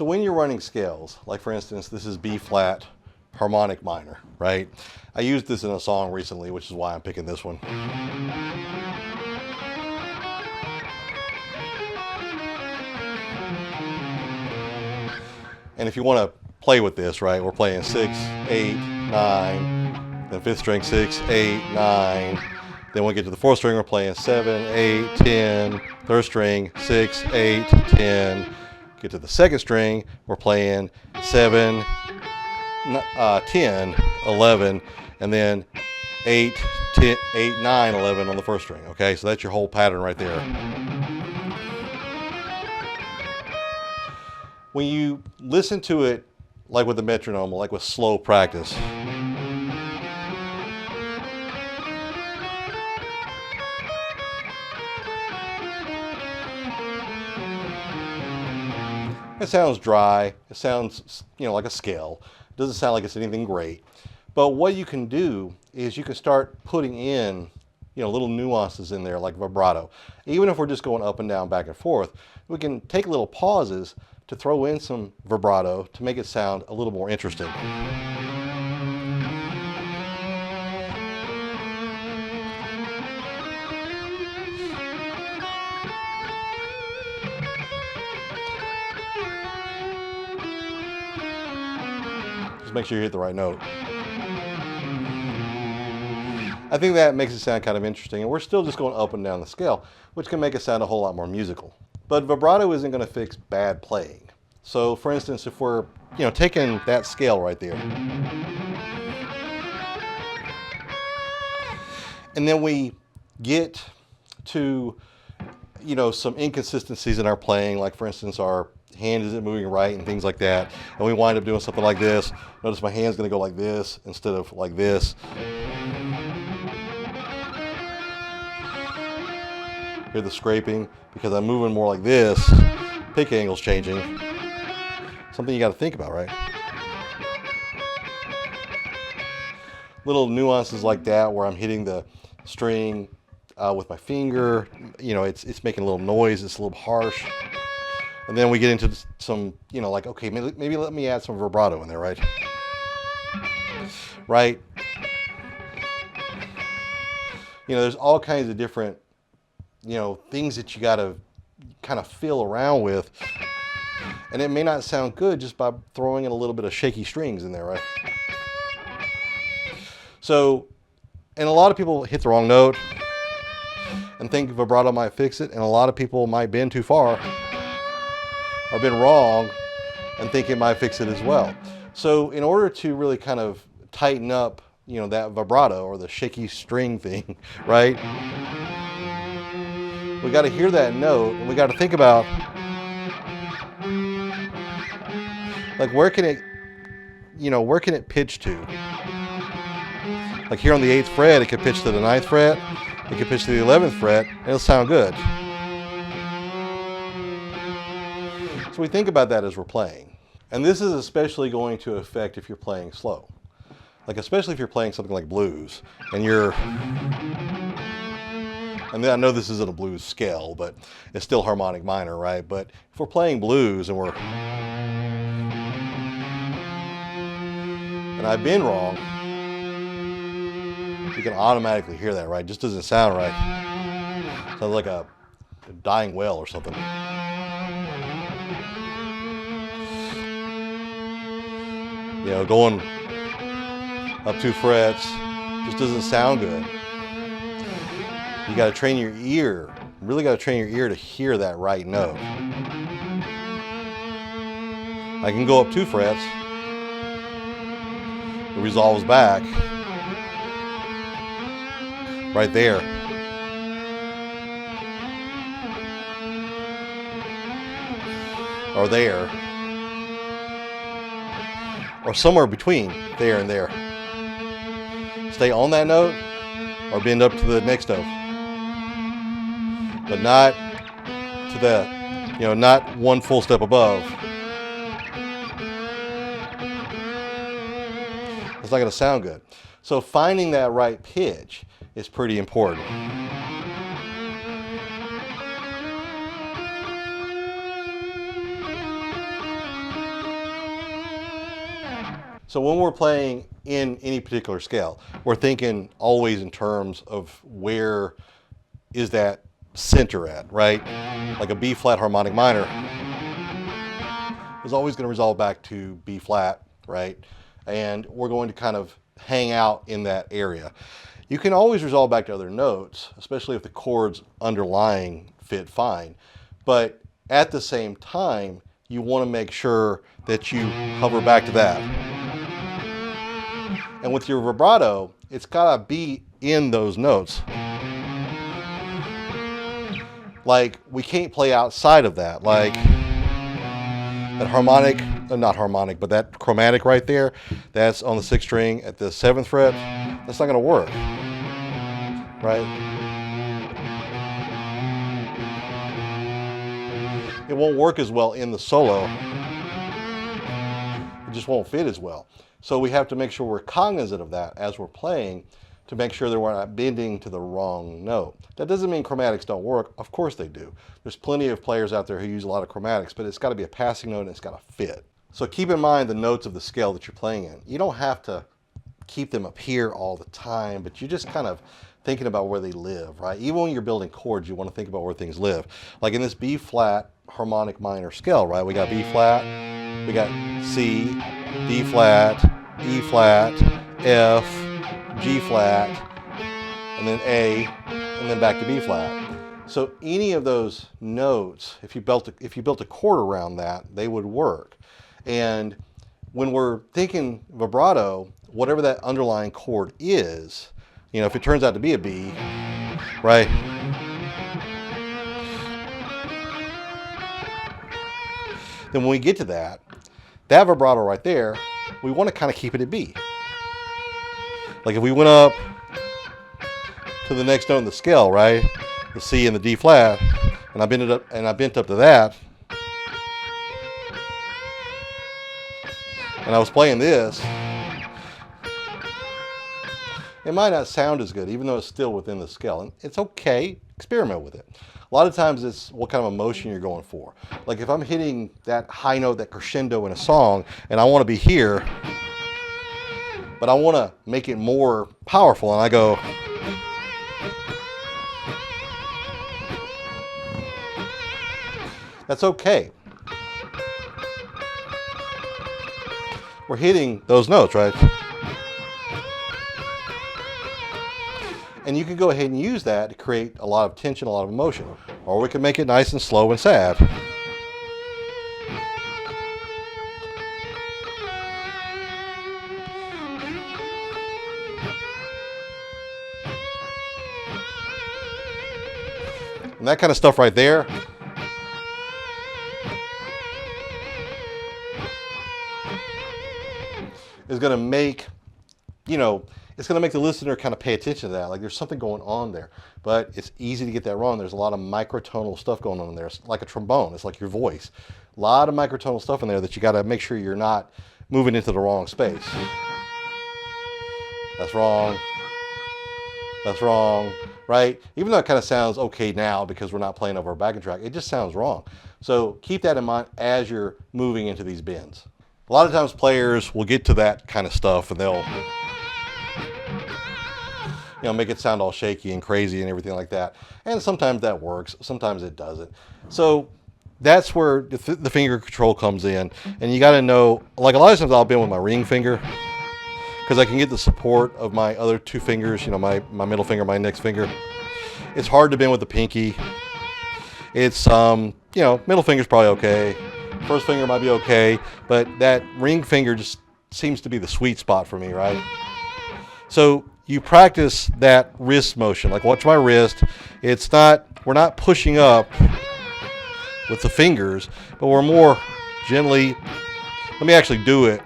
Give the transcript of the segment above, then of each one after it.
So when you're running scales, like for instance, this is B flat harmonic minor, right? I used this in a song recently, which is why I'm picking this one. And if you want to play with this, right, we're playing 6, 8, 9, then 5th string 6, 8, 9. Then when we get to the 4th string, we're playing 7, 8, 10. 3rd string 6, 8, 10. Get to the 2nd string, we're playing 7, 10, 11, and then 8, 10, 8, 9, 11 on the 1st string. Okay, so that's your whole pattern right there. When you listen to it like with the metronome, like with slow practice, it sounds dry. It sounds, like a scale. It doesn't sound like it's anything great. But what you can do is you can start putting in, little nuances in there like vibrato. Even if we're just going up and down, back and forth, we can take little pauses to throw in some vibrato to make it sound a little more interesting. Just make sure you hit the right note. I think that makes it sound kind of interesting, and we're still just going up and down the scale, which can make it sound a whole lot more musical. But vibrato isn't going to fix bad playing. So for instance, if we're, taking that scale right there, and then we get to, some inconsistencies in our playing, like for instance, our hand isn't moving right and things like that, and we wind up doing something like this. Notice my hand's going to go like this instead of like this. Hear the scraping because I'm moving more like this. Pick angle's changing. Something you got to think about, right? Little nuances like that where I'm hitting the string with my finger. It's making a little noise. It's a little harsh. And then we get into some, like, okay, maybe let me add some vibrato in there, right? Right? There's all kinds of different, things that you got to kind of feel around with. And it may not sound good just by throwing in a little bit of shaky strings in there, right? So, and a lot of people hit the wrong note and think vibrato might fix it, and a lot of people might bend too far or bend wrong and think it might fix it as well. So in order to really kind of tighten up, that vibrato or the shaky string thing, right? We got to hear that note, and we got to think about, like, where can it pitch to? Like here on the 8th fret, it could pitch to the 9th fret, it could pitch to the 11th fret, and it'll sound good. So we think about that as we're playing. And this is especially going to affect if you're playing slow. Like, especially if you're playing something like blues, and and I know this isn't a blues scale, but it's still harmonic minor, right? But if we're playing blues and I've been wrong, you can automatically hear that, right? It just doesn't sound right. Sounds like a dying whale or something. Going up 2 frets just doesn't sound good. You got to train your ear. Really got to train your ear to hear that right note. I can go up 2 frets. It resolves back. Right there. Or there. Or somewhere between there and there. Stay on that note or bend up to the next note. But not to that, not one full step above. It's not going to sound good. So finding that right pitch is pretty important. So when we're playing in any particular scale, we're thinking always in terms of where is that center at, right? Like a B flat harmonic minor is always going to resolve back to B flat, right? And we're going to kind of hang out in that area. You can always resolve back to other notes, especially if the chords underlying fit fine. But at the same time, you want to make sure that you hover back to that. And with your vibrato, it's got to be in those notes. Like, we can't play outside of that. Like, that harmonic, not harmonic, but that chromatic right there, that's on the 6th string at the 7th fret, that's not going to work, right? It won't work as well in the solo. It just won't fit as well. So we have to make sure we're cognizant of that as we're playing to make sure that we're not bending to the wrong note. That doesn't mean chromatics don't work. Of course they do. There's plenty of players out there who use a lot of chromatics, but it's got to be a passing note and it's got to fit. So keep in mind the notes of the scale that you're playing in. You don't have to keep them up here all the time, but you're just kind of thinking about where they live, right? Even when you're building chords, you want to think about where things live. Like in this B flat harmonic minor scale, right? We got B flat, we got C, D flat, E flat, F, G flat, and then A, and then back to B flat. So any of those notes, if you built a chord around that, they would work. And when we're thinking vibrato, whatever that underlying chord is, you know, if it turns out to be a B, right? Then when we get to that vibrato right there, we want to kind of keep it at B. Like if we went up to the next note in the scale, right? The C and the D flat, and I bent up to that, and I was playing this, it might not sound as good, even though it's still within the scale. And it's okay, experiment with it. A lot of times it's what kind of emotion you're going for. Like if I'm hitting that high note, that crescendo in a song, and I want to be here, but I want to make it more powerful, and I go, that's okay. We're hitting those notes, right? And you can go ahead and use that to create a lot of tension, a lot of emotion. Or we can make it nice and slow and sad. And that kind of stuff right there is going to make, you know, it's going to make the listener kind of pay attention to that. Like there's something going on there, but it's easy to get that wrong. There's a lot of microtonal stuff going on in there. It's like a trombone. It's like your voice. A lot of microtonal stuff in there that you got to make sure you're not moving into the wrong space. That's wrong. That's wrong, right? Even though it kind of sounds okay now because we're not playing over a backing track, it just sounds wrong. So keep that in mind as you're moving into these bends. A lot of times players will get to that kind of stuff and they'll, you know, make it sound all shaky and crazy and everything like that. And sometimes that works, sometimes it doesn't. So that's where the finger control comes in. And you got to know, like a lot of times I'll bend with my ring finger because I can get the support of my other two fingers, you know, my middle finger, my index finger. It's hard to bend with the pinky. It's, you know, middle finger's probably okay. First finger might be okay, but that ring finger just seems to be the sweet spot for me, right? So you practice that wrist motion. Like watch my wrist. It's not, we're not pushing up with the fingers, but we're more gently, let me actually do it.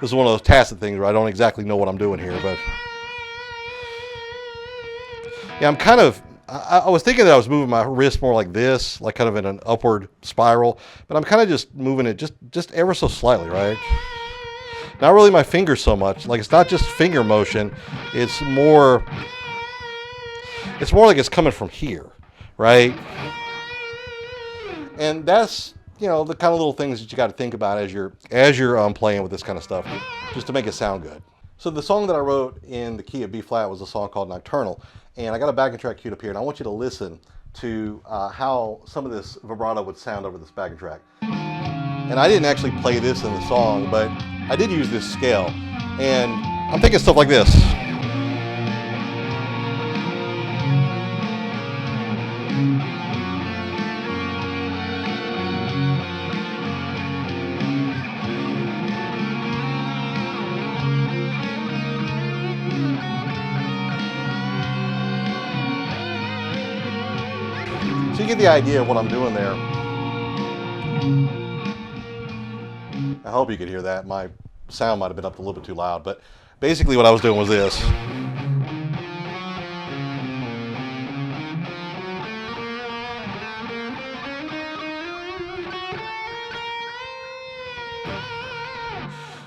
This is one of those tacit things where I don't exactly know what I'm doing here, but yeah, I'm kind of, I was thinking that I was moving my wrist more like this, like kind of in an upward spiral, but I'm kind of just moving it just ever so slightly, right? Not really my fingers so much. Like it's not just finger motion. It's more like it's coming from here, right? And that's you know, the kind of little things that you got to think about as you're playing with this kind of stuff, just to make it sound good. So the song that I wrote in the key of B flat was a song called Nocturnal, and I got a backing track queued up here, and I want you to listen to how some of this vibrato would sound over this backing track. And I didn't actually play this in the song, but I did use this scale, and I'm thinking stuff like this. So you get the idea of what I'm doing there. I hope you could hear that. My sound might have been up a little bit too loud, but basically what I was doing was this.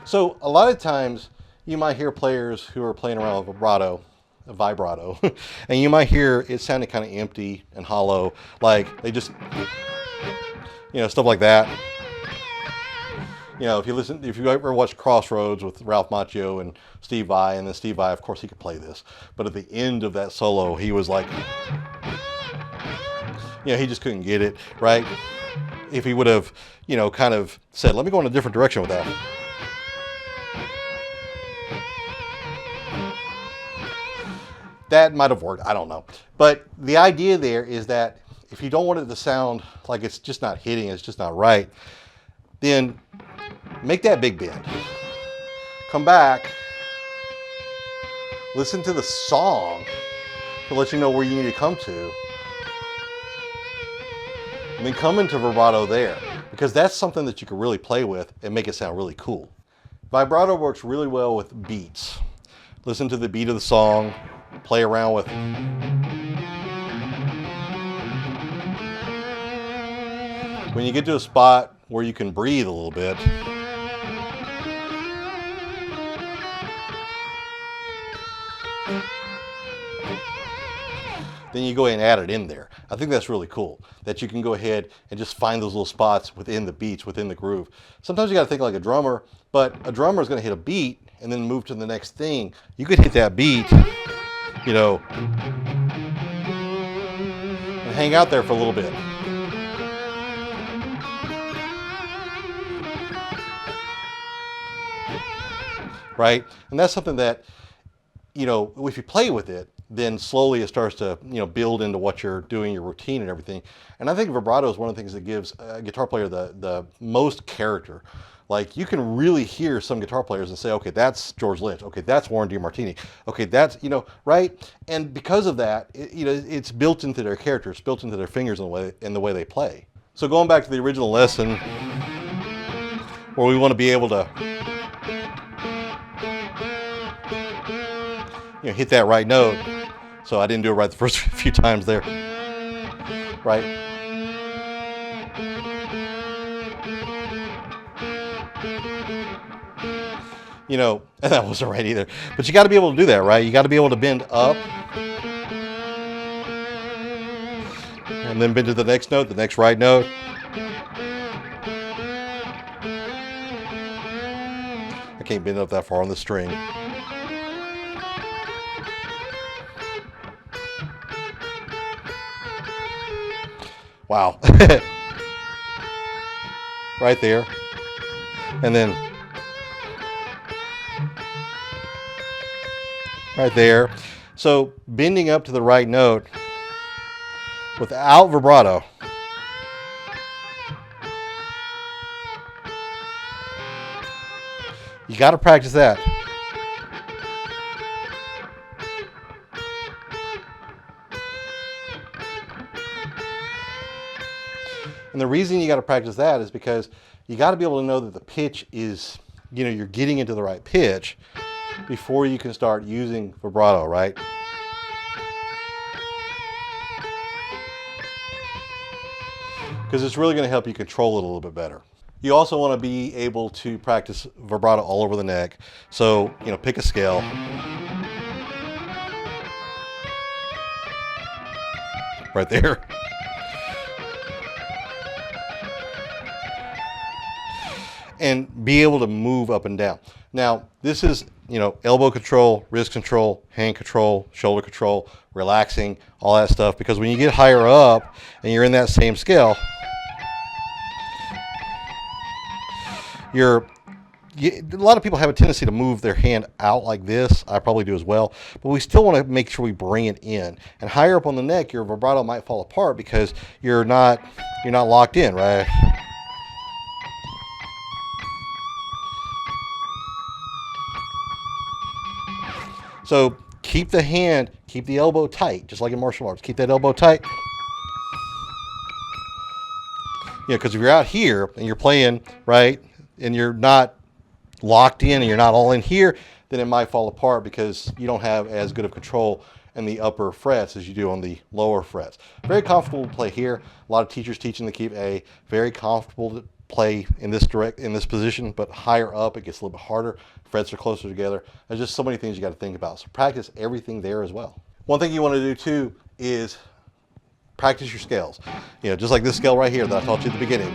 So a lot of times you might hear players who are playing around with vibrato, and you might hear it sounding kind of empty and hollow, like they just, you know, stuff like that. You know, if you ever watch Crossroads with Ralph Macchio and Steve Vai, and then Steve Vai, of course, he could play this, but at the end of that solo, he was like, you know, he just couldn't get it, right? If he would have, you know, kind of said, let me go in a different direction with that. That might have worked, I don't know. But the idea there is that if you don't want it to sound like it's just not hitting, it's just not right, then make that big bend. Come back, listen to the song to let you know where you need to come to, and then come into vibrato there, because that's something that you can really play with and make it sound really cool. Vibrato works really well with beats. Listen to the beat of the song, play around with when you get to a spot where you can breathe a little bit, then you go ahead and add it in there. I think that's really cool, that you can go ahead and just find those little spots within the beats, within the groove. Sometimes you got to think like a drummer, but a drummer is going to hit a beat and then move to the next thing. You could hit that beat, you know, and hang out there for a little bit. Right? And that's something that, you know, if you play with it, then slowly it starts to, you know, build into what you're doing, your routine and everything. And I think vibrato is one of the things that gives a guitar player the most character. Like, you can really hear some guitar players and say, okay, that's George Lynch. Okay, that's Warren DeMartini. Okay, that's, you know, right? And because of that, you know, it's built into their character. It's built into their fingers in the way they play. So going back to the original lesson, where we want to be able to, you know, hit that right note. So I didn't do it right the first few times there. Right? You know, and that wasn't right either. But you got to be able to do that, right? You got to be able to bend up and then bend to the next note, the next right note. I can't bend up that far on the string. Wow. Right there. And then right there. So bending up to the right note without vibrato. You got to practice that. And the reason you got to practice that is because you got to be able to know that the pitch is, you know, you're getting into the right pitch before you can start using vibrato, right? Because it's really going to help you control it a little bit better. You also want to be able to practice vibrato all over the neck. So, you know, pick a scale. Right there. and be able to move up and down. Now, this is, elbow control, wrist control, hand control, shoulder control, relaxing, all that stuff. Because when you get higher up and you're in that same scale, a lot of people have a tendency to move their hand out like this. I probably do as well. But we still want to make sure we bring it in. And higher up on the neck, your vibrato might fall apart because you're not locked in, right? So keep the elbow tight, just like in martial arts. Keep that elbow tight. Because if you're out here and you're playing, right, and you're not locked in and you're not all in here, then it might fall apart because you don't have as good of control in the upper frets as you do on the lower frets. Very comfortable to play here. A lot of teachers teaching the keep A. Very comfortable to play in this position, but higher up it gets a little bit harder. Frets are closer together. There's just so many things you got to think about. So practice everything there as well. One thing you want to do too is practice your scales. Just like this scale right here that I taught you at the beginning.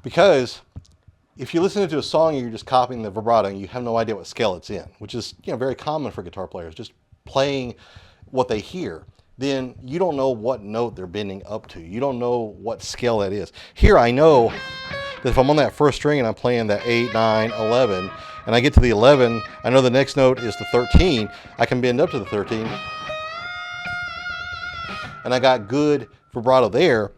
Because if you listen to a song and you're just copying the vibrato and you have no idea what scale it's in, which is very common for guitar players, just playing what they hear, then you don't know what note they're bending up to. You don't know what scale that is. Here I know that if I'm on that first string and I'm playing that 8, 9, 11, and I get to the 11, I know the next note is the 13, I can bend up to the 13, and I got good vibrato there.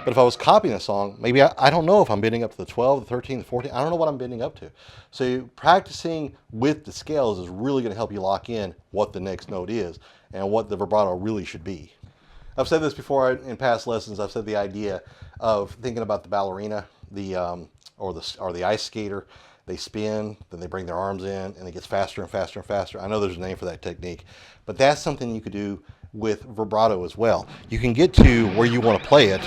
But if I was copying a song, maybe I don't know if I'm bending up to the 12, the 13, the 14. I don't know what I'm bending up to. So practicing with the scales is really going to help you lock in what the next note is and what the vibrato really should be. I've said this before in past lessons. I've said the idea of thinking about the ballerina, or the ice skater. They spin, then they bring their arms in, and it gets faster and faster and faster. I know there's a name for that technique, but that's something you could do with vibrato as well. You can get to where you want to play it.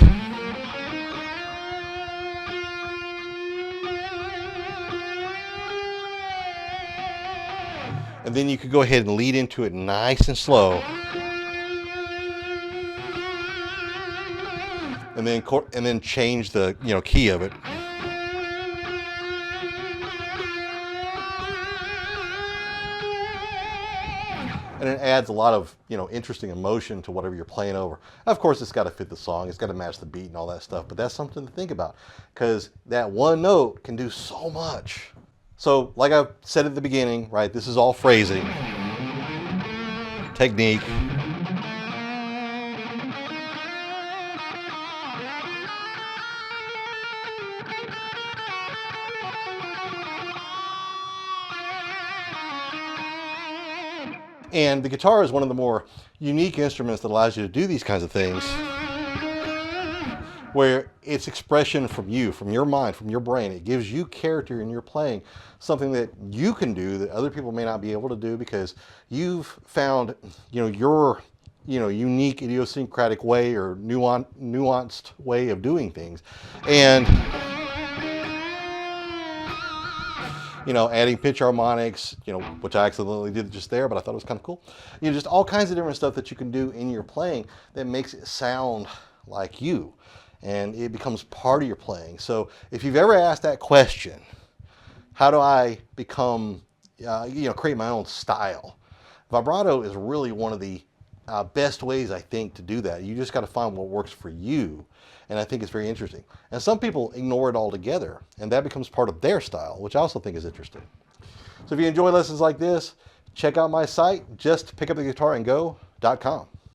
And then you could go ahead and lead into it nice and slow. And then change the key of it. And it adds a lot of interesting emotion to whatever you're playing over. Of course, it's got to fit the song. It's got to match the beat and all that stuff. But that's something to think about, because that one note can do so much. So, like I said at the beginning, right, this is all phrasing, technique. And the guitar is one of the more unique instruments that allows you to do these kinds of things, where it's expression from you, from your mind, from your brain. It gives you character in your playing, something that you can do that other people may not be able to do because you've found, your, unique idiosyncratic way or nuanced way of doing things. And, adding pitch harmonics, which I accidentally did just there, but I thought it was kind of cool. Just all kinds of different stuff that you can do in your playing that makes it sound like you. And it becomes part of your playing. So if you've ever asked that question, how do I become, create my own style? Vibrato is really one of the best ways, I think, to do that. You just got to find what works for you. And I think it's very interesting. And some people ignore it altogether, and that becomes part of their style, which I also think is interesting. So if you enjoy lessons like this, check out my site, justpickuptheguitarandgo.com.